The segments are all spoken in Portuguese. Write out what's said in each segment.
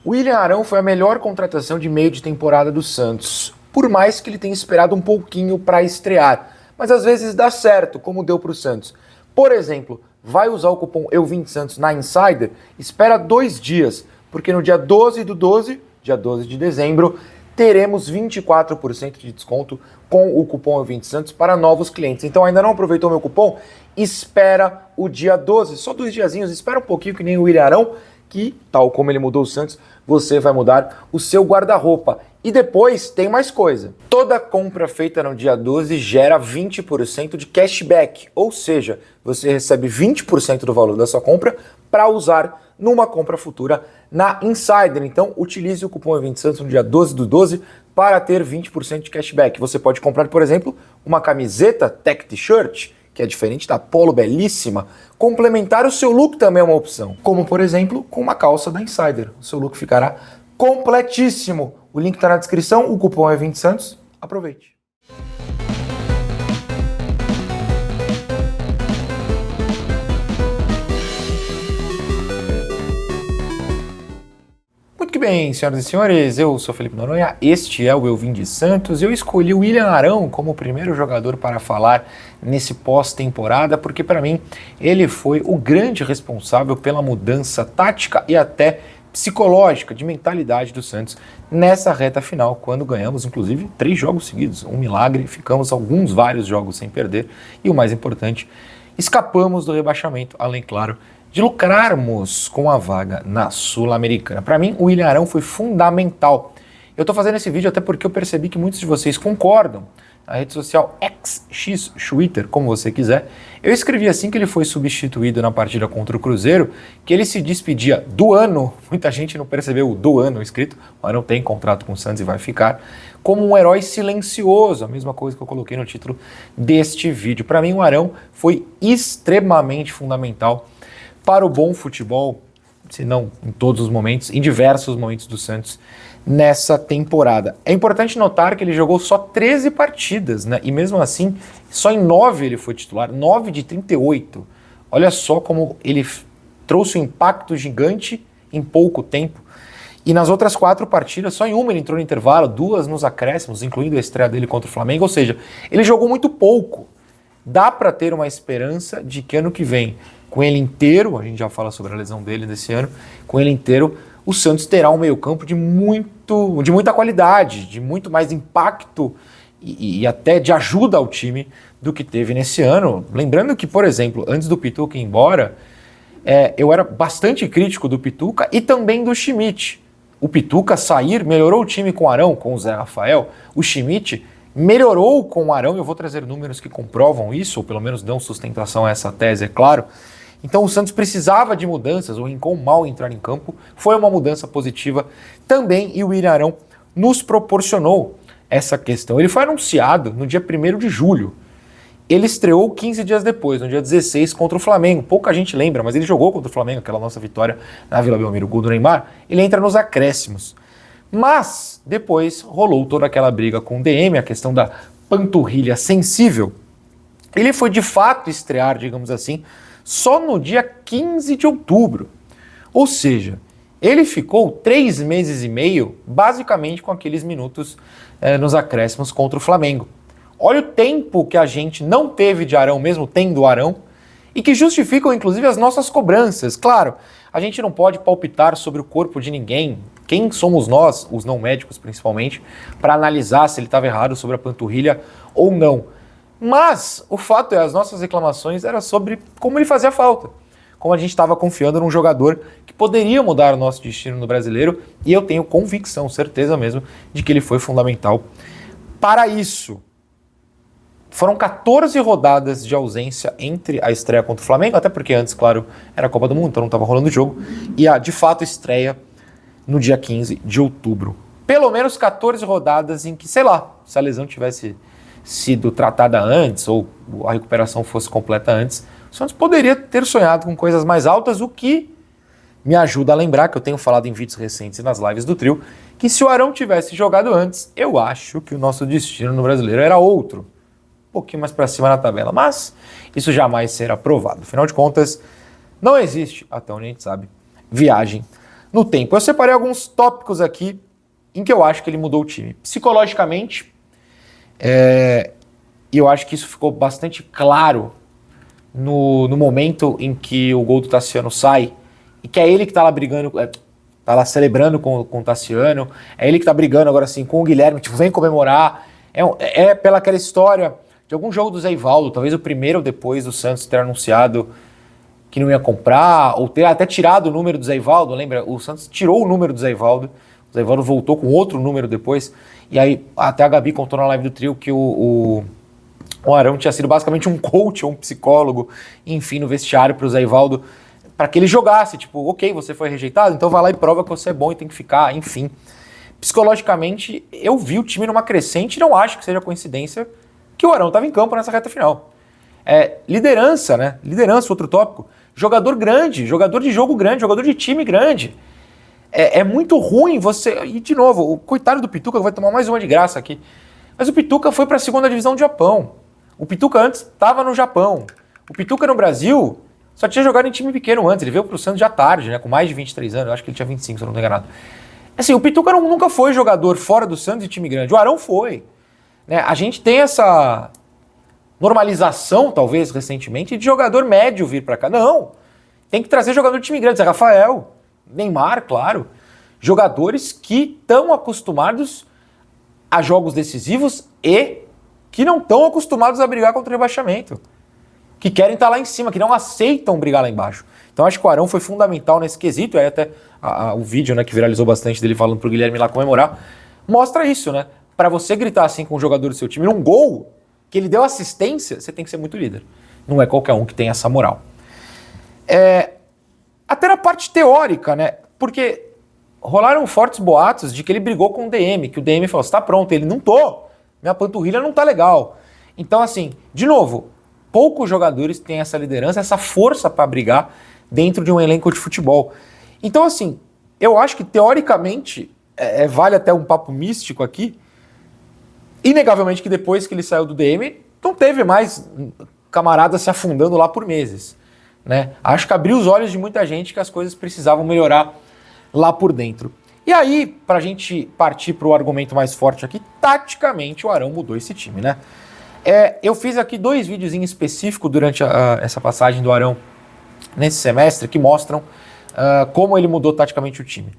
William Arão foi a melhor contratação de meio de temporada do Santos, por mais que ele tenha esperado um pouquinho para estrear. Mas às vezes dá certo, como deu para o Santos. Por exemplo, vai usar o cupom EU20Santos na Insider, espera 2 dias, porque no dia 12 do 12, dia 12 de dezembro, teremos 24% de desconto com o cupom EU20Santos para novos clientes. Então ainda não aproveitou meu cupom? Espera o dia 12, só 2 diazinhos, espera um pouquinho que nem o William Arão, que, tal como ele mudou o Santos, você vai mudar o seu guarda-roupa. E depois tem mais coisa. Toda compra feita no dia 12 gera 20% de cashback, ou seja, você recebe 20% do valor da sua compra para usar numa compra futura na Insider. Então, utilize o cupom EU20Santos no dia 12 do 12 para ter 20% de cashback. Você pode comprar, por exemplo, uma camiseta Tech T-shirt, que é diferente da Polo belíssima. Complementar o seu look também é uma opção. Como, por exemplo, com uma calça da Insider. O seu look ficará completíssimo. O link está na descrição, o cupom é EU20Santos. Aproveite. Muito que bem, senhoras e senhores, eu sou Felipe Noronha, este é o EU20Santos. Eu escolhi o William Arão como o primeiro jogador para falar nesse pós-temporada, porque para mim ele foi o grande responsável pela mudança tática e até psicológica, de mentalidade do Santos nessa reta final, quando ganhamos inclusive 3 jogos seguidos, um milagre, ficamos vários jogos sem perder e o mais importante, escapamos do rebaixamento, além, claro, de lucrarmos com a vaga na Sul-Americana. Para mim, o William Arão foi fundamental. Eu estou fazendo esse vídeo até porque eu percebi que muitos de vocês concordam. Na rede social X, Twitter, como você quiser, eu escrevi assim que ele foi substituído na partida contra o Cruzeiro, que ele se despedia do ano, muita gente não percebeu o do ano escrito, o Arão tem contrato com o Santos e vai ficar, como um herói silencioso, a mesma coisa que eu coloquei no título deste vídeo. Para mim, o Arão foi extremamente fundamental para o bom futebol, se não em todos os momentos, em diversos momentos do Santos nessa temporada. É importante notar que ele jogou só 13 partidas, né? E mesmo assim, só em 9 ele foi titular, 9 de 38. Olha só como ele trouxe um impacto gigante em pouco tempo. E nas outras 4 partidas, só em uma ele entrou no intervalo, 2 nos acréscimos, incluindo a estreia dele contra o Flamengo. Ou seja, ele jogou muito pouco. Dá para ter uma esperança de que ano que vem, com ele inteiro, a gente já fala sobre a lesão dele desse ano, com ele inteiro, o Santos terá um meio-campo de muita qualidade, de muito mais impacto e até de ajuda ao time do que teve nesse ano. Lembrando que, por exemplo, antes do Pituca ir embora, eu era bastante crítico do Pituca e também do Schmidt. O Pituca sair melhorou o time com o Arão, com o Zé Rafael. O Schmidt melhorou com o Arão, eu vou trazer números que comprovam isso, ou pelo menos dão sustentação a essa tese, é claro. Então o Santos precisava de mudanças, o Rincon mal entrar em campo, foi uma mudança positiva também, e o William Arão nos proporcionou essa questão. Ele foi anunciado no dia 1º de julho, ele estreou 15 dias depois, no dia 16, contra o Flamengo. Pouca gente lembra, mas ele jogou contra o Flamengo, aquela nossa vitória na Vila Belmiro, o gol do Neymar, ele entra nos acréscimos. Mas depois rolou toda aquela briga com o DM, a questão da panturrilha sensível. Ele foi de fato estrear, digamos assim, só no dia 15 de outubro. Ou seja, ele ficou 3 meses e meio, basicamente com aqueles minutos nos acréscimos contra o Flamengo. Olha o tempo que a gente não teve de Arão, mesmo tendo Arão, e que justificam inclusive as nossas cobranças. Claro, a gente não pode palpitar sobre o corpo de ninguém. Quem somos nós, os não médicos principalmente, para analisar se ele estava errado sobre a panturrilha ou não. Mas o fato é, as nossas reclamações eram sobre como ele fazia falta. Como a gente estava confiando num jogador que poderia mudar o nosso destino no brasileiro, e eu tenho convicção, certeza mesmo, de que ele foi fundamental para isso. Foram 14 rodadas de ausência entre a estreia contra o Flamengo, até porque antes, claro, era a Copa do Mundo, então não estava rolando o jogo, e a, de fato, estreia no dia 15 de outubro. Pelo menos 14 rodadas em que, sei lá, se a lesão tivesse sido tratada antes ou a recuperação fosse completa antes, o Santos poderia ter sonhado com coisas mais altas, o que me ajuda a lembrar, que eu tenho falado em vídeos recentes e nas lives do trio, que se o Arão tivesse jogado antes, eu acho que o nosso destino no brasileiro era outro. Um pouquinho mais para cima na tabela, mas isso jamais será provado. Afinal de contas, não existe, até onde a gente sabe, viagem no tempo. Eu separei alguns tópicos aqui em que eu acho que ele mudou o time. Psicologicamente, e eu acho que isso ficou bastante claro no momento em que o gol do Tassiano sai, e que é ele que tá lá brigando, tá lá celebrando com o Tassiano, é ele que tá brigando agora assim com o Guilherme, tipo, vem comemorar. É pela aquela história de algum jogo do Zé Ivaldo, talvez o primeiro ou depois do Santos ter anunciado que não ia comprar, ou ter até tirado o número do Zé Ivaldo, lembra? O Santos tirou o número do Zé Ivaldo, o Zé Ivaldo voltou com outro número depois, e aí até a Gabi contou na live do trio que o Arão tinha sido basicamente um coach ou um psicólogo, enfim, no vestiário para o Zé Ivaldo, para que ele jogasse, tipo, ok, você foi rejeitado, então vai lá e prova que você é bom e tem que ficar, enfim. Psicologicamente, eu vi o time numa crescente e não acho que seja coincidência que o Arão estava em campo nessa reta final. Liderança, né? Liderança, outro tópico. Jogador grande, jogador de jogo grande, jogador de time grande. É muito ruim você... E, de novo, o coitado do Pituca vai tomar mais uma de graça aqui. Mas o Pituca foi para a segunda divisão do Japão. O Pituca antes estava no Japão. O Pituca no Brasil só tinha jogado em time pequeno antes. Ele veio para o Santos já tarde, né? Com mais de 23 anos. Eu acho que ele tinha 25, se eu não estou enganado. Assim, o Pituca nunca foi jogador fora do Santos de time grande. O Arão foi. Né? A gente tem essa normalização, talvez, recentemente, de jogador médio vir para cá. Não. Tem que trazer jogador de time grande. Zé Rafael, Neymar, claro. Jogadores que estão acostumados a jogos decisivos e que não estão acostumados a brigar contra o rebaixamento. Que querem estar lá em cima, que não aceitam brigar lá embaixo. Então acho que o Arão foi fundamental nesse quesito. Aí até o vídeo, né, que viralizou bastante dele falando pro Guilherme lá comemorar, mostra isso, né? Para você gritar assim com o jogador do seu time num gol, que ele deu assistência, você tem que ser muito líder. Não é qualquer um que tem essa moral. Até na parte teórica, né? Porque rolaram fortes boatos de que ele brigou com o DM, que o DM falou, você tá pronto? Ele, não tô, minha panturrilha não tá legal. Então assim, de novo, poucos jogadores têm essa liderança, essa força para brigar dentro de um elenco de futebol. Então assim, eu acho que teoricamente, vale até um papo místico aqui, inegavelmente que depois que ele saiu do DM, não teve mais camarada se afundando lá por meses. Né? Acho que abriu os olhos de muita gente que as coisas precisavam melhorar lá por dentro. E aí, pra gente partir pro argumento mais forte aqui, taticamente o Arão mudou esse time, né? Eu fiz aqui 2 vídeos em específico durante essa passagem do Arão nesse semestre que mostram como ele mudou taticamente o time.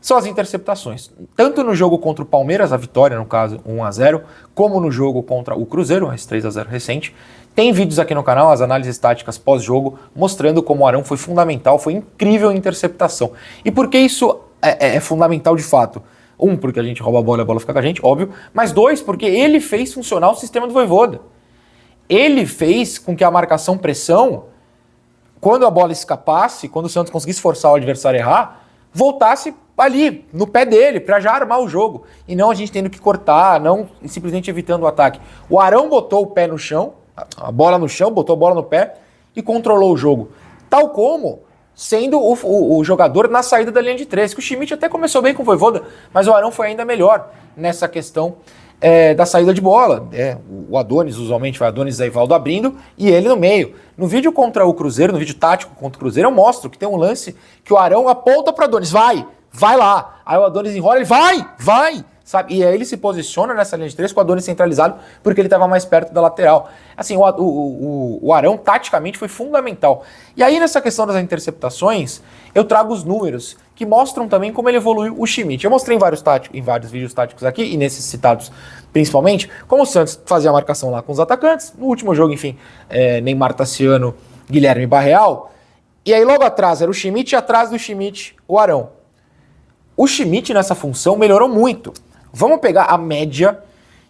São as interceptações. Tanto no jogo contra o Palmeiras, a vitória, no caso, 1-0, como no jogo contra o Cruzeiro, esse 3-0 recente. Tem vídeos aqui no canal, as análises táticas pós-jogo, mostrando como o Arão foi fundamental, foi incrível em interceptação. E por que isso é fundamental de fato? 1, porque a gente rouba a bola e a bola fica com a gente, óbvio. Mas 2, porque ele fez funcionar o sistema do Vojvoda. Ele fez com que a marcação-pressão, quando a bola escapasse, quando o Santos conseguisse forçar o adversário a errar, voltasse ali, no pé dele, para já armar o jogo. E não a gente tendo que cortar, não simplesmente evitando o ataque. O Arão botou o pé no chão, a bola no chão, botou a bola no pé e controlou o jogo. Tal como sendo o jogador na saída da linha de 3, que o Schmidt até começou bem com o Vojvoda, mas o Arão foi ainda melhor nessa questão da saída de bola. O Adonis, usualmente, vai Adonis e Zé Ivaldo abrindo e ele no meio. No vídeo contra o Cruzeiro, no vídeo tático contra o Cruzeiro, eu mostro que tem um lance que o Arão aponta para o Adonis, vai lá. Aí o Adonis enrola, ele vai, sabe? E aí ele se posiciona nessa linha de 3 com o Adonis centralizado porque ele estava mais perto da lateral. Assim, o Arão taticamente foi fundamental. E aí nessa questão das interceptações, eu trago os números que mostram também como ele evoluiu o Schmidt. Eu mostrei em vários vídeos táticos aqui, e nesses citados principalmente, como o Santos fazia a marcação lá com os atacantes. No último jogo, enfim, Neymar, Tassiano, Guilherme e Barreal. E aí logo atrás era o Schmidt e atrás do Schmidt o Arão. O Schmidt nessa função melhorou muito. Vamos pegar a média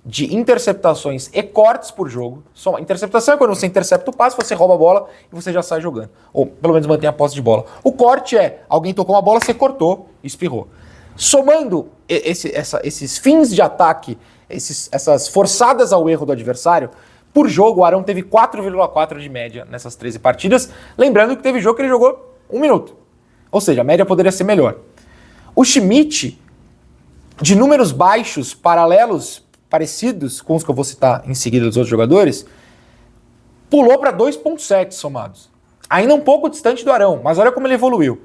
de interceptações e cortes por jogo. Interceptação é quando você intercepta o passe, você rouba a bola e você já sai jogando. Ou pelo menos mantém a posse de bola. O corte é, alguém tocou uma bola, você cortou, espirrou. Somando esses fins de ataque, essas forçadas ao erro do adversário, por jogo o Arão teve 4,4 de média nessas 13 partidas. Lembrando que teve jogo que ele jogou 1 minuto. Ou seja, a média poderia ser melhor. O Schmidt, de números baixos, paralelos, parecidos com os que eu vou citar em seguida dos outros jogadores, pulou para 2,7 somados. Ainda um pouco distante do Arão, mas olha como ele evoluiu.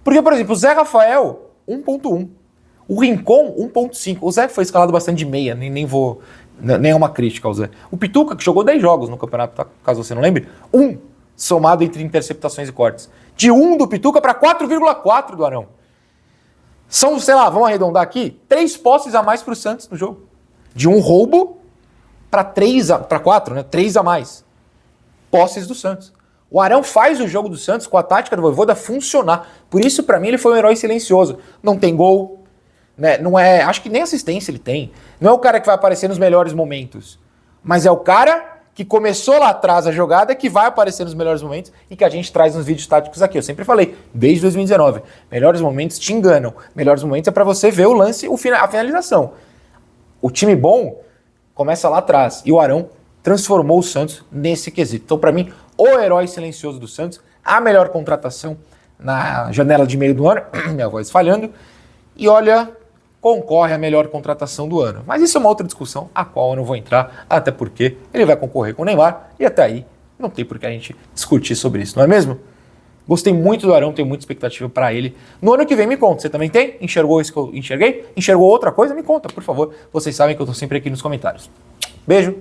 Porque, por exemplo, o Zé Rafael, 1.1. O Rincon, 1.5. O Zé foi escalado bastante de meia, nem vou... Nem é uma crítica ao Zé. O Pituca, que jogou 10 jogos no campeonato, tá? Caso você não lembre, 1 somado entre interceptações e cortes. De 1 do Pituca para 4,4 do Arão. São, sei lá, vamos arredondar aqui, 3 posses a mais para o Santos no jogo. De 1 roubo para 4, né? 3 a mais. Posses do Santos. O Arão faz o jogo do Santos com a tática do Vojvoda funcionar. Por isso, para mim, ele foi um herói silencioso. Não tem gol, né? Não é, acho que nem assistência ele tem. Não é o cara que vai aparecer nos melhores momentos. Mas é o cara que começou lá atrás a jogada, que vai aparecer nos melhores momentos e que a gente traz nos vídeos táticos aqui. Eu sempre falei, desde 2019, melhores momentos te enganam. Melhores momentos é para você ver o lance, a finalização. O time bom começa lá atrás. E o Arão transformou o Santos nesse quesito. Então, para mim, o herói silencioso do Santos, a melhor contratação na janela de meio do ano, minha voz falhando, e olha, concorre à melhor contratação do ano. Mas isso é uma outra discussão, a qual eu não vou entrar, até porque ele vai concorrer com o Neymar, e até aí não tem por que a gente discutir sobre isso, não é mesmo? Gostei muito do Arão, tenho muita expectativa para ele. No ano que vem, me conta, você também tem? Enxergou isso que eu enxerguei? Enxergou outra coisa? Me conta, por favor. Vocês sabem que eu tô sempre aqui nos comentários. Beijo!